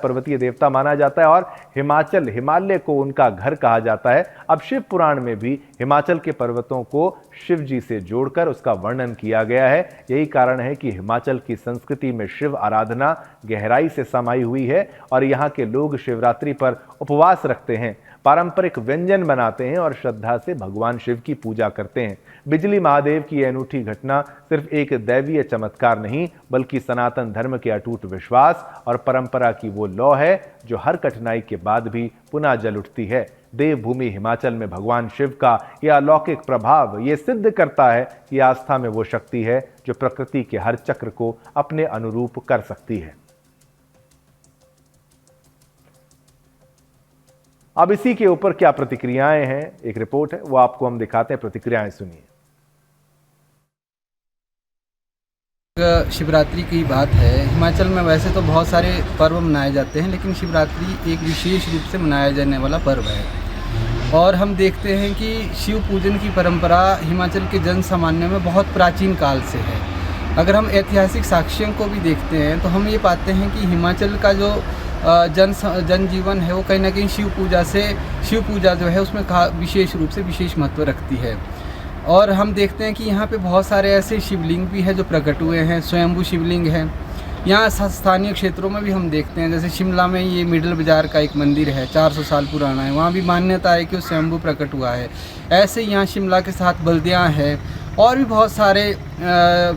है और हिमालय को उनका घर कहा जाता है। अब शिव पुराण में भी हिमाचल के पर्वतों को शिव जी से जोड़कर उसका वर्णन किया गया है। यही कारण है कि हिमाचल की संस्कृति में शिव आराधना गहराई से समाई हुई है और यहाँ के लोग शिवरात्रि पर उपवास रखते हैं, पारंपरिक व्यंजन बनाते हैं और श्रद्धा से भगवान शिव की पूजा करते हैं। बिजली महादेव की यह अनूठी घटना सिर्फ एक दैवीय चमत्कार नहीं बल्कि सनातन धर्म के अटूट विश्वास और परंपरा की वो लौ है जो हर कठिनाई के बाद भी पुनः जल उठती है। देवभूमि हिमाचल में भगवान शिव का यह अलौकिक प्रभाव ये सिद्ध करता है कि आस्था में वो शक्ति है जो प्रकृति के हर चक्र को अपने अनुरूप कर सकती है। अब इसी के ऊपर क्या प्रतिक्रियाएं हैं, एक रिपोर्ट है, वो आपको हम दिखाते हैं। प्रतिक्रियाएं सुनिए। शिवरात्रि की बात है। हिमाचल में वैसे तो बहुत सारे पर्व मनाए जाते हैं, लेकिन शिवरात्रि एक विशेष रूप से मनाया जाने वाला पर्व है। और हम देखते हैं कि शिव पूजन की परंपरा हिमाचल के जन सामान्य में बहुत प्राचीन काल से है। अगर हम ऐतिहासिक साक्ष्यों को भी देखते हैं तो हम ये पाते हैं कि हिमाचल का जो जनजीवन है वो कहीं ना कहीं शिव पूजा जो है उसमें विशेष रूप से विशेष महत्व रखती है। और हम देखते हैं कि यहाँ पे बहुत सारे ऐसे शिवलिंग भी हैं जो प्रकट हुए हैं, स्वयंभू शिवलिंग हैं। यहाँ स्थानीय क्षेत्रों में भी हम देखते हैं, जैसे शिमला में ये मिडल बाज़ार का एक मंदिर है, 400 साल पुराना है, वहाँ भी मान्यता है कि वो स्वयंभू प्रकट हुआ है। ऐसे यहाँ शिमला के साथ बल्दिया है और भी बहुत सारे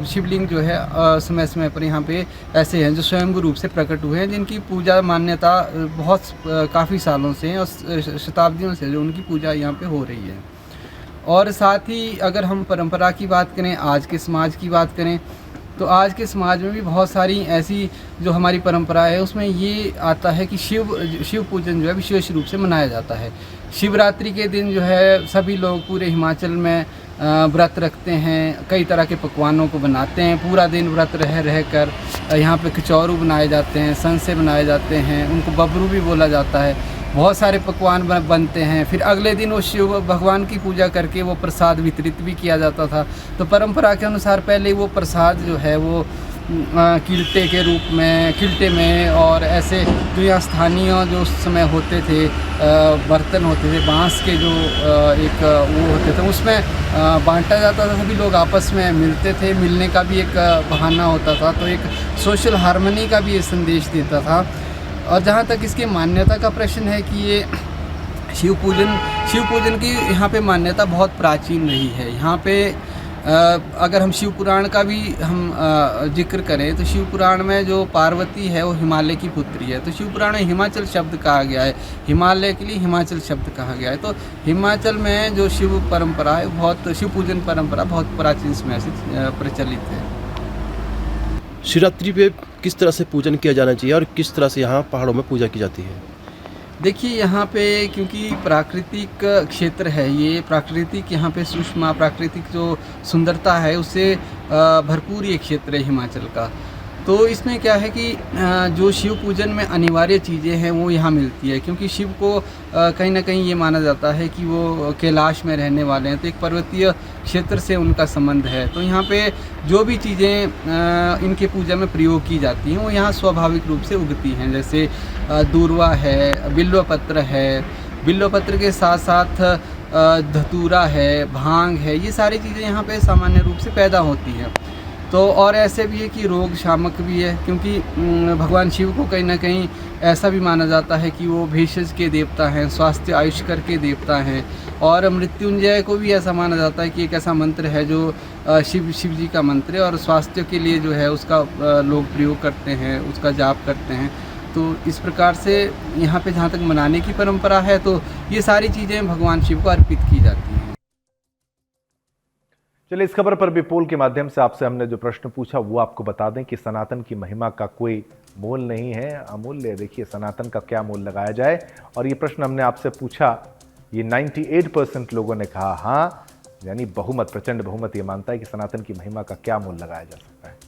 शिवलिंग जो है समय समय पर यहाँ पे ऐसे हैं जो स्वयंभू रूप से प्रकट हुए हैं, जिनकी पूजा मान्यता काफ़ी सालों से और शताब्दियों से जो उनकी पूजा यहाँ पे हो रही है। और साथ ही अगर हम परंपरा की बात करें, आज के समाज की बात करें, तो आज के समाज में भी बहुत सारी ऐसी जो हमारी परंपरा है उसमें ये आता है कि शिव पूजन जो है विशेष रूप से मनाया जाता है। शिवरात्रि के दिन जो है सभी लोग पूरे हिमाचल में व्रत रखते हैं, कई तरह के पकवानों को बनाते हैं, पूरा दिन व्रत रह कर यहाँ पे कचौरू बनाए जाते हैं, संसे बनाए जाते हैं, उनको बबरू भी बोला जाता है। बहुत सारे पकवान बनते हैं। फिर अगले दिन वो शिव भगवान की पूजा करके वो प्रसाद वितरित भी किया जाता था। तो परंपरा के अनुसार पहले वो प्रसाद जो है वो किल्टे में और ऐसे जो यहाँ स्थानीय जो उस समय होते थे बर्तन होते थे बांस के जो एक वो होते थे उसमें बांटा जाता था। सभी लोग आपस में मिलते थे, मिलने का भी एक बहाना होता था, तो एक सोशल हार्मनी का भी ये संदेश देता था। और जहाँ तक इसकी मान्यता का प्रश्न है कि ये शिव पूजन की यहाँ पे मान्यता बहुत प्राचीन रही है। यहाँ पे अगर हम शिव पुराण का भी हम जिक्र करें तो शिव पुराण में जो पार्वती है वो हिमालय की पुत्री है, तो शिव पुराण में हिमाचल शब्द कहा गया है, हिमालय के लिए हिमाचल शब्द कहा गया है। तो हिमाचल में जो शिव परंपरा है शिव पूजन परंपरा बहुत प्राचीन समय से प्रचलित है। शिवरात्रि पे किस तरह से पूजन किया जाना चाहिए और किस तरह से यहाँ पहाड़ों में पूजा की जाती है? देखिए यहाँ पे क्योंकि प्राकृतिक क्षेत्र है, ये प्राकृतिक यहाँ पे सुषमा प्राकृतिक जो सुंदरता है उससे भरपूर ये क्षेत्र है हिमाचल का। तो इसमें क्या है कि जो शिव पूजन में अनिवार्य चीज़ें हैं वो यहाँ मिलती है, क्योंकि शिव को कहीं ना कहीं ये माना जाता है कि वो कैलाश में रहने वाले हैं, तो एक पर्वतीय क्षेत्र से उनका संबंध है। तो यहाँ पे जो भी चीज़ें इनके पूजा में प्रयोग की जाती हैं वो यहाँ स्वाभाविक रूप से उगती हैं, जैसे दूर्वा है, बिल्व पत्र है। बिल्व पत्र के साथ साथ धतूरा है, भांग है, ये सारी चीज़ें यहाँ पे सामान्य रूप से पैदा होती हैं। तो और ऐसे भी है कि रोग शामक भी है, क्योंकि भगवान शिव को कहीं ना कहीं ऐसा भी माना जाता है कि वो भेषज के देवता हैं, स्वास्थ्य आयुष्कर के देवता हैं। और मृत्युंजय को भी ऐसा माना जाता है कि एक ऐसा मंत्र है जो शिव जी का मंत्र है और स्वास्थ्य के लिए जो है उसका लोग प्रयोग करते हैं, उसका जाप करते हैं। तो इस प्रकार से यहाँ पे जहाँ तक मनाने की परंपरा है, तो ये सारी चीज़ें भगवान शिव को अर्पित की जाती हैं। चलिए, इस खबर पर भी पोल के माध्यम से आपसे हमने जो प्रश्न पूछा वो आपको बता दें कि सनातन की महिमा का कोई मोल नहीं है, अमूल्य। देखिए, सनातन का क्या मोल लगाया जाए। और ये प्रश्न हमने आपसे पूछा, ये 98% लोगों ने कहा हाँ, यानी बहुमत, प्रचंड बहुमत ये मानता है कि सनातन की महिमा का क्या मोल लगाया जा सकता है।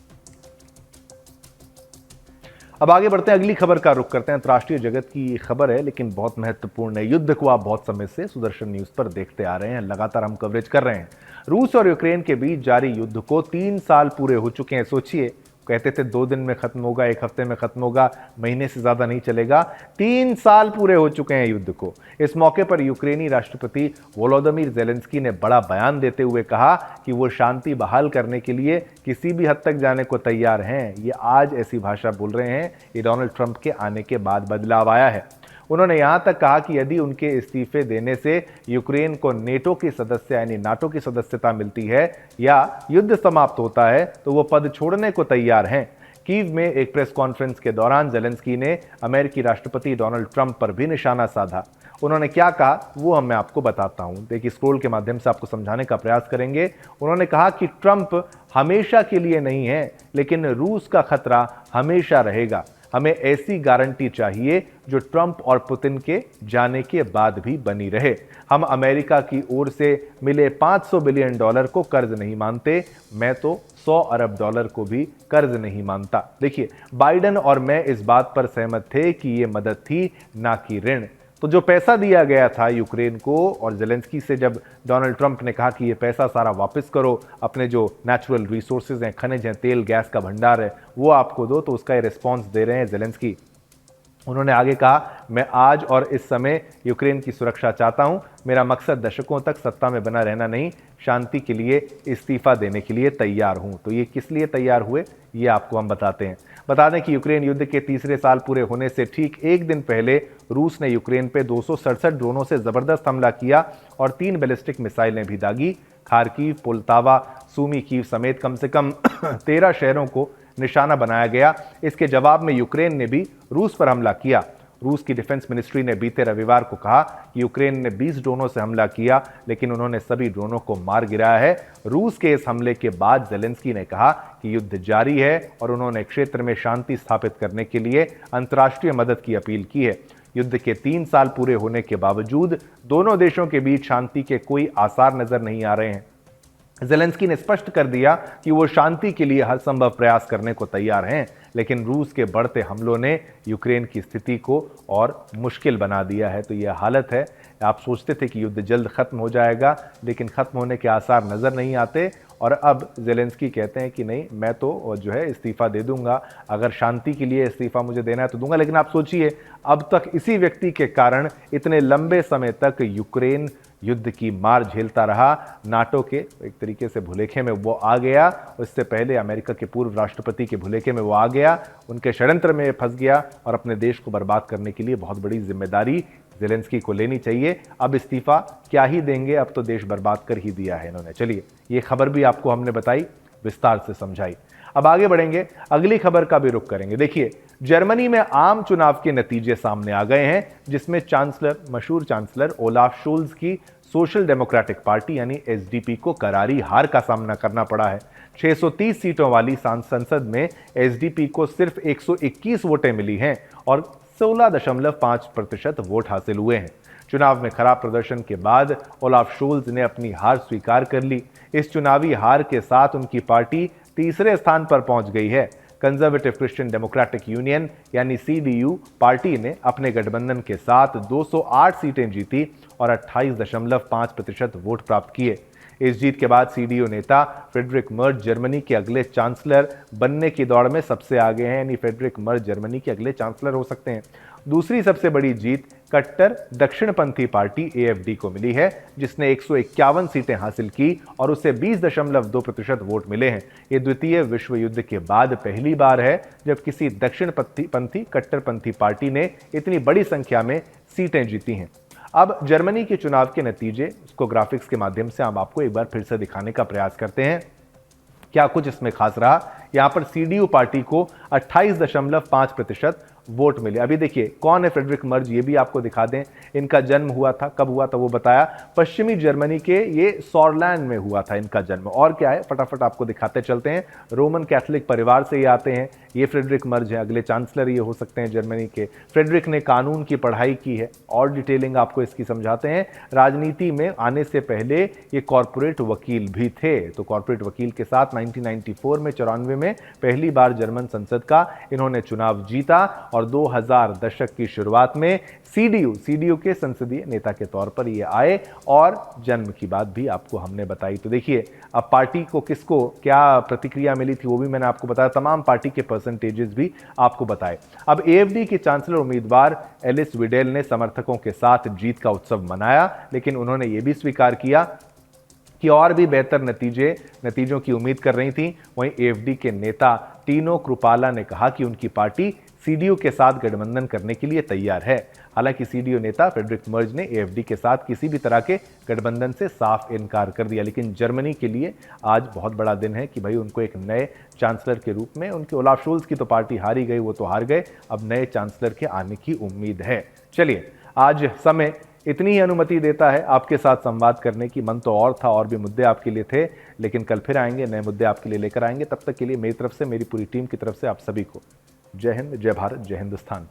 अब आगे बढ़ते हैं, अगली खबर का रुख करते हैं। अंतर्राष्ट्रीय जगत की ये खबर है, लेकिन बहुत महत्वपूर्ण है। युद्ध को आप बहुत समय से सुदर्शन न्यूज पर देखते आ रहे हैं, लगातार हम कवरेज कर रहे हैं। रूस और यूक्रेन के बीच जारी युद्ध को 3 साल पूरे हो चुके हैं। सोचिए, कहते थे 2 दिन में खत्म होगा, 1 हफ्ते में खत्म होगा, महीने से ज्यादा नहीं चलेगा। 3 साल पूरे हो चुके हैं युद्ध को। इस मौके पर यूक्रेनी राष्ट्रपति वोलोदिमीर ज़ेलेंस्की ने बड़ा बयान देते हुए कहा कि वो शांति बहाल करने के लिए किसी भी हद तक जाने को तैयार हैं। ये आज ऐसी भाषा बोल रहे हैं, ये डोनाल्ड ट्रंप के आने के बाद बदलाव आया है। उन्होंने यहां तक कहा कि यदि उनके इस्तीफे देने से यूक्रेन को नेटो की सदस्य यानी नाटो की सदस्यता मिलती है या युद्ध समाप्त होता है तो वो पद छोड़ने को तैयार हैं। कीव में एक प्रेस कॉन्फ्रेंस के दौरान ज़ेलेंस्की ने अमेरिकी राष्ट्रपति डोनाल्ड ट्रंप पर भी निशाना साधा। उन्होंने क्या कहा वो मैं आपको बताता हूं। देखिए, स्क्रोल के माध्यम से आपको समझाने का प्रयास करेंगे। उन्होंने कहा कि ट्रंप हमेशा के लिए नहीं है, लेकिन रूस का खतरा हमेशा रहेगा। हमें ऐसी गारंटी चाहिए जो ट्रंप और पुतिन के जाने के बाद भी बनी रहे। हम अमेरिका की ओर से मिले $500 बिलियन को कर्ज नहीं मानते। मैं तो $100 अरब को भी कर्ज नहीं मानता। देखिए, बाइडेन और मैं इस बात पर सहमत थे कि ये मदद थी, ना कि ऋण। तो जो पैसा दिया गया था यूक्रेन को, और ज़ेलेंस्की से जब डोनाल्ड ट्रंप ने कहा कि ये पैसा सारा वापस करो, अपने जो नेचुरल रिसोर्सेज हैं, खनिज हैं, तेल गैस का भंडार है, वो आपको दो, तो उसका ये रिस्पॉन्स दे रहे हैं ज़ेलेंस्की। उन्होंने आगे कहा, मैं आज और इस समय यूक्रेन की सुरक्षा चाहता हूं। मेरा मकसद दशकों तक सत्ता में बना रहना नहीं, शांति के लिए इस्तीफा देने के लिए तैयार हूं। तो ये किस लिए तैयार हुए, ये आपको हम बताते हैं। बता दें कि यूक्रेन युद्ध के तीसरे साल पूरे होने से ठीक 1 दिन पहले रूस ने यूक्रेन पे 267 ड्रोनों से जबरदस्त हमला किया और 3 बैलिस्टिक मिसाइलें भी दागी। खार्किव, पोल्तावा, सूमी कीव समेत कम से कम 13 शहरों को निशाना बनाया गया। इसके जवाब में यूक्रेन ने भी रूस पर हमला किया। रूस की डिफेंस मिनिस्ट्री ने बीते रविवार को कहा कि यूक्रेन ने 20 ड्रोनों से हमला किया, लेकिन उन्होंने सभी ड्रोनों को मार गिराया है। रूस के इस हमले के बाद ज़ेलेंस्की ने कहा कि युद्ध जारी है और उन्होंने क्षेत्र में शांति स्थापित करने के लिए अंतर्राष्ट्रीय मदद की अपील की है। युद्ध के 3 साल पूरे होने के बावजूद दोनों देशों के बीच शांति के कोई आसार नजर नहीं आ रहे हैं। ज़ेलेंस्की ने स्पष्ट कर दिया कि वो शांति के लिए हर संभव प्रयास करने को तैयार हैं, लेकिन रूस के बढ़ते हमलों ने यूक्रेन की स्थिति को और मुश्किल बना दिया है। तो यह हालत है। आप सोचते थे कि युद्ध जल्द खत्म हो जाएगा, लेकिन खत्म होने के आसार नजर नहीं आते। और अब ज़ेलेंस्की कहते हैं कि नहीं, मैं तो जो है इस्तीफा दे दूंगा, अगर शांति के लिए इस्तीफा मुझे देना है तो दूंगा। लेकिन आप सोचिए, अब तक इसी व्यक्ति के कारण इतने लंबे समय तक यूक्रेन युद्ध की मार झेलता रहा। नाटो के एक तरीके से भुलेखे में वो आ गया। उससे पहले अमेरिका के पूर्व राष्ट्रपति के भुलेखे में वो आ गया, उनके षड्यंत्र में फंस गया और अपने देश को बर्बाद करने के लिए बहुत बड़ी जिम्मेदारी ज़ेलेंस्की को लेनी चाहिए। अब इस्तीफा क्या ही देंगे, अब तो देश बर्बाद कर ही दिया है इन्होंने। चलिए, ये खबर भी आपको हमने बताई, विस्तार से समझाई। अब आगे बढ़ेंगे, अगली खबर का भी रुख करेंगे। देखिए, जर्मनी में आम चुनाव के नतीजे सामने आ गए हैं, जिसमें मशहूर चांसलर ओलाफ शोल्ज की सोशल डेमोक्रेटिक पार्टी यानी एसडीपी को करारी हार का सामना करना पड़ा है। 630 सीटों वाली संसद में एसडीपी को सिर्फ 121 वोटें मिली हैं और 16.5% वोट हासिल हुए हैं। चुनाव में खराब प्रदर्शन के बाद ओलाफ शोल्ज ने अपनी हार स्वीकार कर ली। इस चुनावी हार के साथ उनकी पार्टी तीसरे स्थान पर पहुंच गई है। कंजर्वेटिव क्रिश्चियन डेमोक्रेटिक यूनियन यानी सीडीयू पार्टी ने अपने गठबंधन के साथ 208 सीटें जीती और 28.5% वोट प्राप्त किए। इस जीत के बाद सीडीयू नेता फ्रेडरिक मर्ज जर्मनी के अगले चांसलर बनने की दौड़ में सबसे आगे हैं, यानी फ्रेडरिक मर्ज जर्मनी के अगले चांसलर हो सकते हैं। दूसरी सबसे बड़ी जीत कट्टर दक्षिणपंथी पार्टी एएफडी को मिली है, जिसने 151 सीटें हासिल की और उसे 20.2% वोट मिले हैं। ये द्वितीय विश्व युद्ध के बाद पहली बार है जब किसी दक्षिणपंथी कट्टरपंथी पार्टी ने इतनी बड़ी संख्या में सीटें जीती हैं। अब जर्मनी के चुनाव के नतीजे उसको ग्राफिक्स के माध्यम से हम आपको एक बार फिर से दिखाने का प्रयास करते हैं। क्या कुछ इसमें खास रहा? यहां पर सीडीयू पार्टी को 28.5% वोट मिले। अभी देखिए कौन है फ्रेडरिक मर्ज, ये भी आपको दिखा दें। इनका जन्म हुआ था, कब हुआ था वो बताया, पश्चिमी जर्मनी के ये सॉरलैंड में हुआ था इनका जन्म। और क्या है फटाफट आपको दिखाते चलते हैं। रोमन कैथोलिक परिवार से ये आते हैं, ये फ्रेडरिक मर्ज है, अगले चांसलर ये हो सकते हैं जर्मनी के। फ्रेडरिक ने कानून की पढ़ाई की है, और डिटेलिंग आपको इसकी समझाते हैं। राजनीति में आने से पहले ये कॉर्पोरेट वकील भी थे, तो कॉर्पोरेट वकील के साथ 1994 में 94 में पहली बार जर्मन संसद का इन्होंने चुनाव जीता और 2000 दशक की शुरुआत में सीडीयू के संसदीय नेता के तौर पर ये आए और जन्म की बात भी आपको हमने बताई। तो देखिए अब पार्टी को किसको क्या प्रतिक्रिया मिली थी वो भी मैंने आपको बताया, तमाम पार्टी के परसेंटेजेस भी आपको बताए। अब एएफडी की चांसलर उम्मीदवार एलिस विडेल ने समर्थकों के साथ जीत का उत्सव मनाया, लेकिन उन्होंने ये भी स्वीकार किया कि और भी बेहतर नतीजों की उम्मीद कर रही थी। वहीं एएफडी के नेता टीनो कृपाला ने कहा कि उनकी पार्टी सीडीयू के साथ गठबंधन करने के लिए तैयार है। हालांकि सीडीयू नेता फ्रेडरिक मर्ज ने एएफडी के साथ किसी भी तरह के गठबंधन से साफ इनकार कर दिया। लेकिन जर्मनी के लिए आज बहुत बड़ा दिन है कि भाई उनको एक नए चांसलर के रूप में, उनके ओलाफ शोल्ज की तो पार्टी हार ही गई, वो तो हार गए, अब नए चांसलर के आने की उम्मीद है। चलिए आज समय इतनी ही अनुमति देता है आपके साथ संवाद करने की। मन तो और था, और भी मुद्दे आपके लिए थे, लेकिन कल फिर आएंगे, नए मुद्दे आपके लिए लेकर आएंगे। तब तक के लिए मेरी तरफ से, मेरी पूरी टीम की तरफ से आप सभी को जय हिंद, जय भारत, जय हिंदुस्तान।